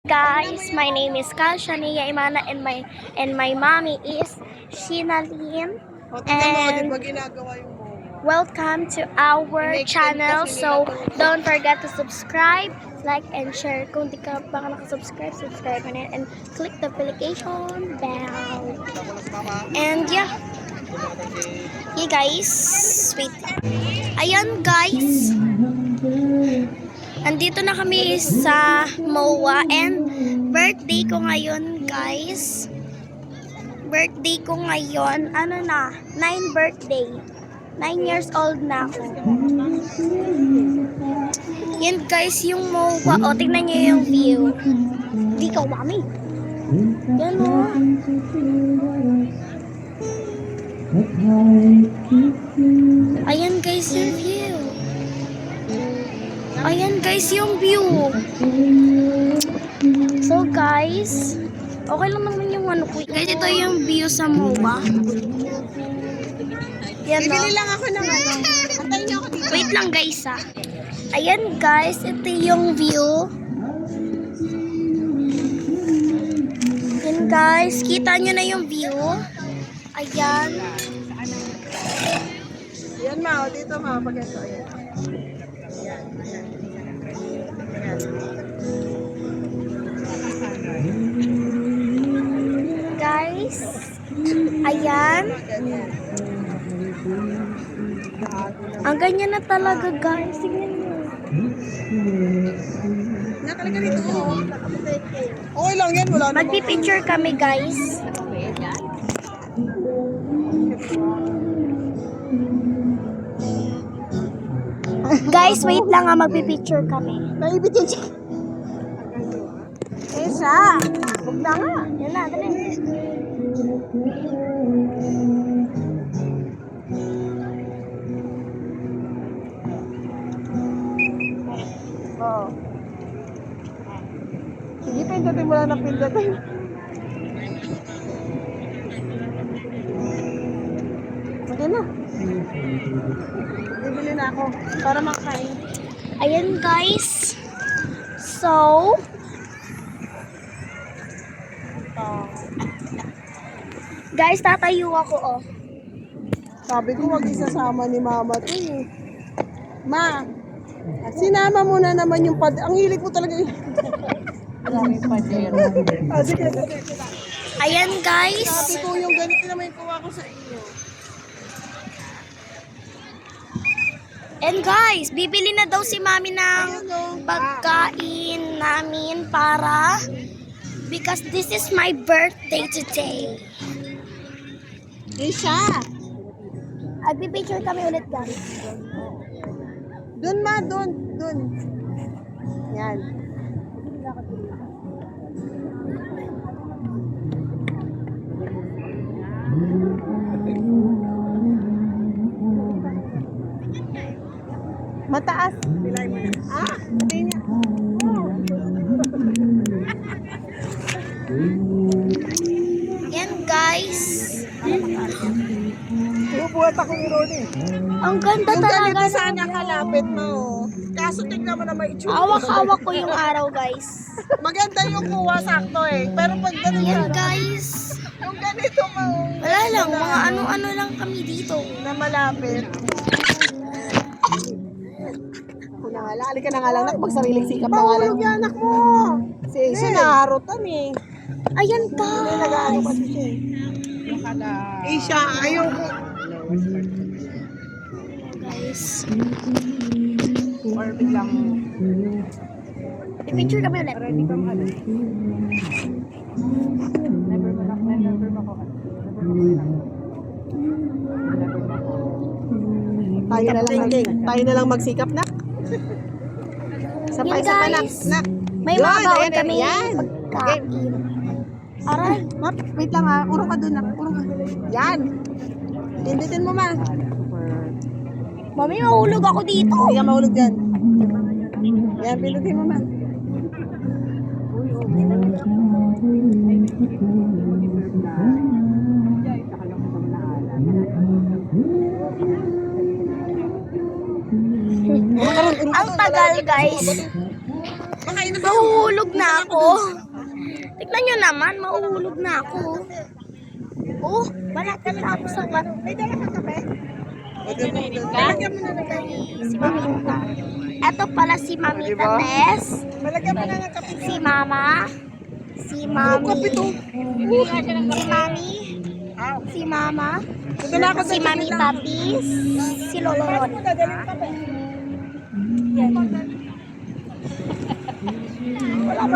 Guys, my name is Shania Imana and my mommy is Shinalim. And welcome to our channel. So don't forget to subscribe, like, and share. Kung di ka pa nakasubscribe, subscribe na and click the notification bell. And yeah guys, wait. Ayan guys. Andito na kami sa MOA and birthday ko ngayon guys. Birthday ko ngayon, 9 birthday. 9 years old na ako. Yan guys yung MOA. O, tingnan nyo yung view. Di ka mami. Yan o. Ayan guys yung view. Ayan guys yung view. So guys, okay lang naman yung ano ko. Guys, ito yung view sa MOA. Yan o. Bibili lang ako ng ano. Antayin niyo ako dito. Wait lang guys ah. Ayan guys, ito yung view. Yan guys, kita nyo na yung view. Ayan. Yan ma, dito ma, pag ito. Ayan. Guys, ayan. Ang ganyan na talaga guys. Tingnan nyo. Nakalagay dito. Okay lang yan, wala naman. Magpipicture kami guys. Guys, wait lang magpipicture kami. Naibitin siya. Esa, huwag na nga. Yan na, dali. Oo. Sige, pindutin mo lang ng pindutin. Sige na. Bibili na ako para makain. Ayan guys. So, guys, tatayo ako oh. Sabi ko wag isasama ni mama to eh. Ma, sinama mo na naman yung pad. Ang hilig mo talaga yun. Maraming padero. Sige. Ayan guys. Sabi ko yung ganito naman yung kuha ko sa inyo. And guys, bibili na daw si mami ng pagkain namin para because this is my birthday today. Isha! Agpipicture kami ulit guys. Dun ma, dun. Yan. Mataas. Bilay mo na. Pati niya. Yan guys. Bubuhat ako ni Ronnie. Ang ganda Yung talaga. ganito sana kalapit mo. Kaso tignan mo na may itsura. Hawak-hawak ko yung araw guys. Maganda yung kuha sakto eh. Pero pag ganito Yan na, guys. yung ganito mo. Wala lang, mga ano-ano lang kami dito. Na malapit. Kuna nga lang, alika na nga lang nak, magsariling sikap na nga lang. Mahulog yan anak mo. Si Aisha naharutan eh. Ayan Hindi nag-ano pa guys. siya eh. Aisha, ayaw ko. Guys. Or biglang I-picture kami ulit. ready ka mo alam. Never mo ko. Tayo na lang magsikap na. Sabay sa panak. guys. Nak. May Yun, mga baon ayan, kami yan. pagkain. Aray. Map, wait lang ha. Urong ka dun na. Urong ka. Yan. Pindutin mo ma. Mami, mahulog ako dito. Hindi ka mahulog dyan. Yan, pindutin mo ma. Ang tagal guys. Mahuhulog na ako. Tignan nyo naman, mahuhulog na ako. Oh, malapit na ako sa bar. May dala ka kape? Malagyan mo na ng kape. Si Mamita. Ito pala si Mamita Tess. Malagyan mo na ng kape. Si Mama. Si Mami. Si Mami. Si Mama. Si Mami Papis. Si Lolo Ron.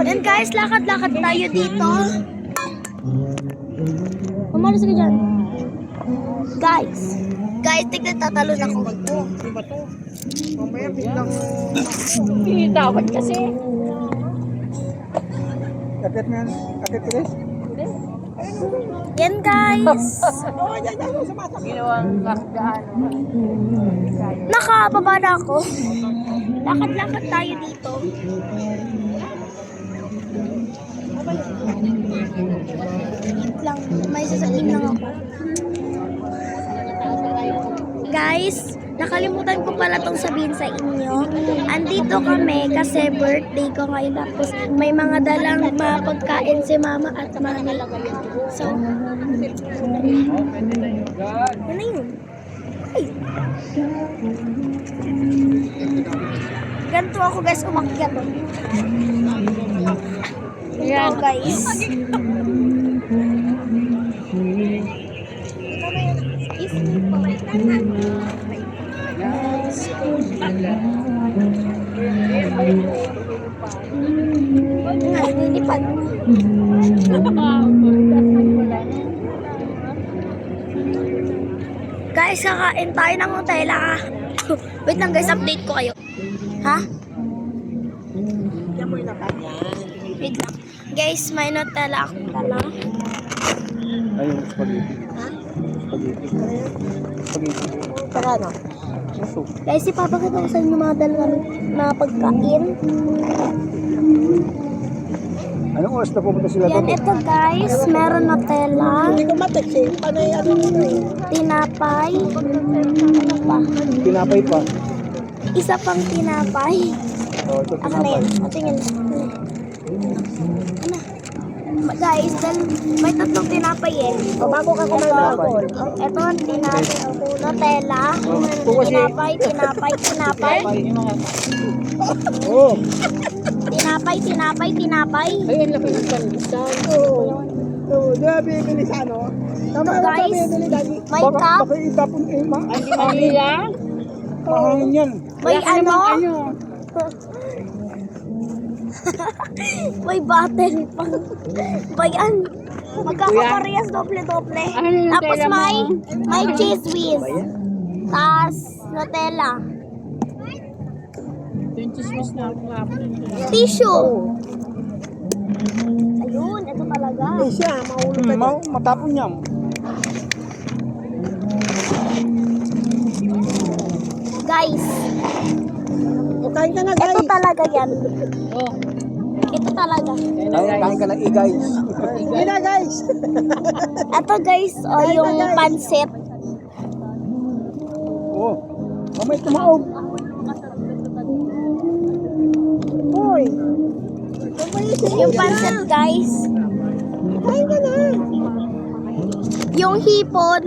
Yan guys, lakad-lakad tayo dito. Umalis ka dyan. Guys, tignan tatalon ako. Diba to? Mamaya biglang... Dapat kasi. Akit mo yan? Akit Chris? Yan guys. Oo, yan. Sumasakit. Ginawang kakgaan. Nakababa na ako. Lakad-lakad tayo dito. Wait lang, may sasabihin lang ako. Guys, nakalimutan ko pala tong sabihin sa inyo. Andito kami kasi birthday ko ngayon. Tapos may mga dalang mga pagkain si mama at mami. So, yan na yun. Ay. Ganito ako guys, umakyat. Yan guys. Nilipad. Guys, kakain tayo ng Nutella. Wait lang guys, update ko kayo. Ha? Wait lang. Guys, may Nutella akong dala. Ayun, spaghetti. Ha? Spaghetti. Spaghetti. Saka ano? Maso. Guys, ipapakita ko sa inyo mga dala na pagkain. Anong oras na pumunta sila Yan, ito guys, meron Nutella, Hindi ko matext eh. Paano yung ano mo eh? tinapay, ano pa? Pinapay pa. Isa pang tinapay. Oo, ito Ako na yun. Ito yun. Ano? Guys, may tatlong tinapay eh. Bago ka kumain ng alcohol. Ito, tinapay, Nutella, tinapay, Oo. tinapay. Ayun, laki ng panlisan. Oo. Oo, di ba bibili sa ano? Tama Ito, ba guys, bibili dati? may cup. Baka itapon eh, Hindi yan? mahangin yan. May ano? May bottle pa. Bayan. Magkakaparehas doble-doble. Ano yung Tapos Nutella mo? may cheese whiz. Tapos Nutella. Yung chismis na ako hapon. Tissue. Ayun, ito talaga. Eh siya, mahulog ka dyan. Matapon niya. Guys, Kain ka na guys. ito talaga yan. Oh, Ito talaga. Kain ka na guys. Hindi na guys. Ito guys, yung pancit. Oo. Mamay tumaog. Hoy. Yung pancit guys. Kain ka na. Yung hipon.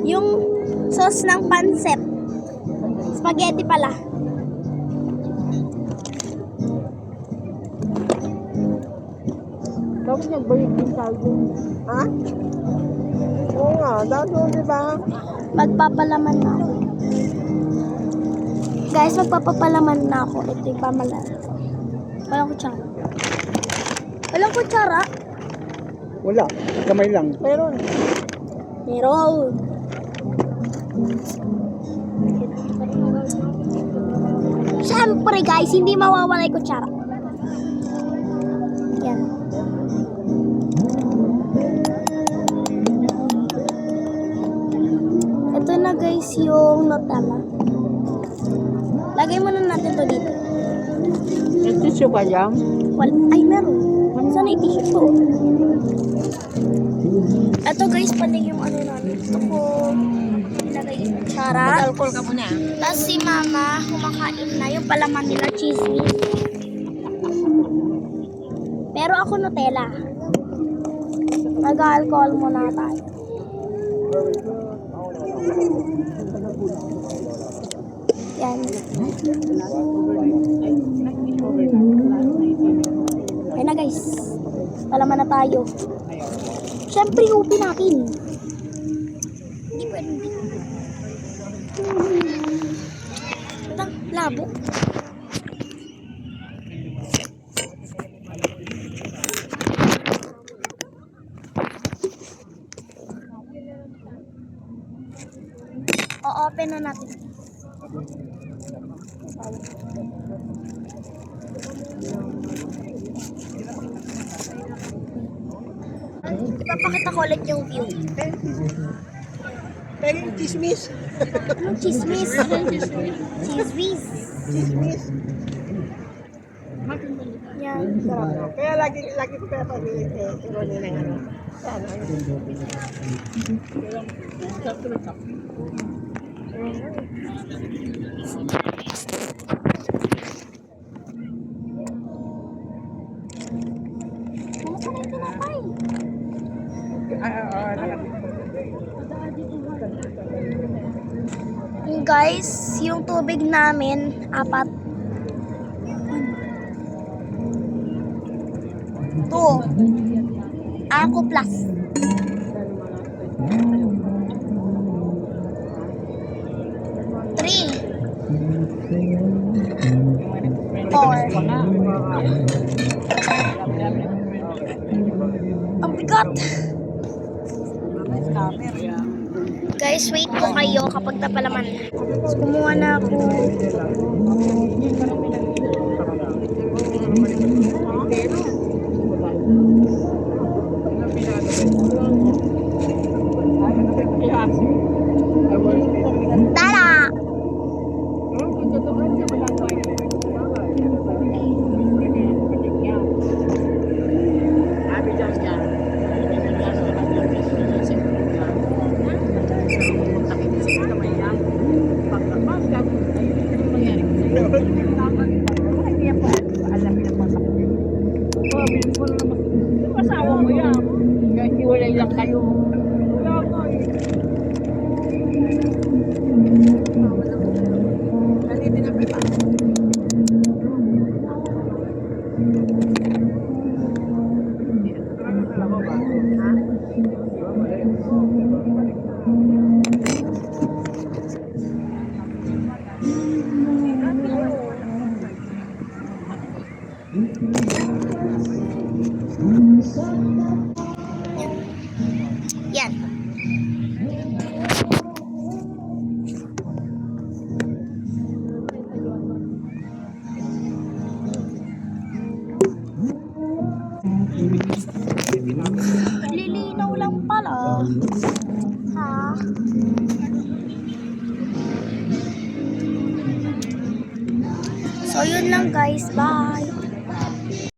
Yung sauce ng pancit. Spaghetti pala. Dapat nagbayad din tayo. Ha? Oo nga, dado, di ba? Magpapalaman na ako. Guys, magpapapalaman na ako. Ito yung pamalan. Walang kutsara. Walang kutsara? Wala, kamay lang. Meron. Meron. Siyempre guys, hindi mawawala yung kutsara. Yan. Ito na guys yung Nutella. Lagay muna natin to dito. may tissue ka dyan? Ay, meron. Saan yung tissue to? Ito guys, pala yung ano namin. Gusto ko ilagay Charot. Alcohol ka muna. Tapos si mama, kumakain na yung palaman nila, chismis. Pero ako Nutella. Nag-alcohol muna tayo. Yan. Ayun na guys. Palaman na tayo. Siyempre, upin natin. Hindi pwede. Ang labo. O-open na natin. Ipapakita ko ulit yung view. Pero yung chismis. Anong chismis? Chismis. Chismis. Yan. Sarap. Kaya lagi ko pinapabilig si Ronnie ng ano. Sana. Kumusta na yung tinapay? Yung guys, yung tubig namin, 4. 2. Ako plus. 3. 4. Ang bigat. Guys, wait po kayo kapag napalaman. So, kumuha na ako. Tara! Asawa mo yan. Kahit iwalay lang kayo. Yan. Lilinaw lang pala. Ha? So, yun lang guys. Bye!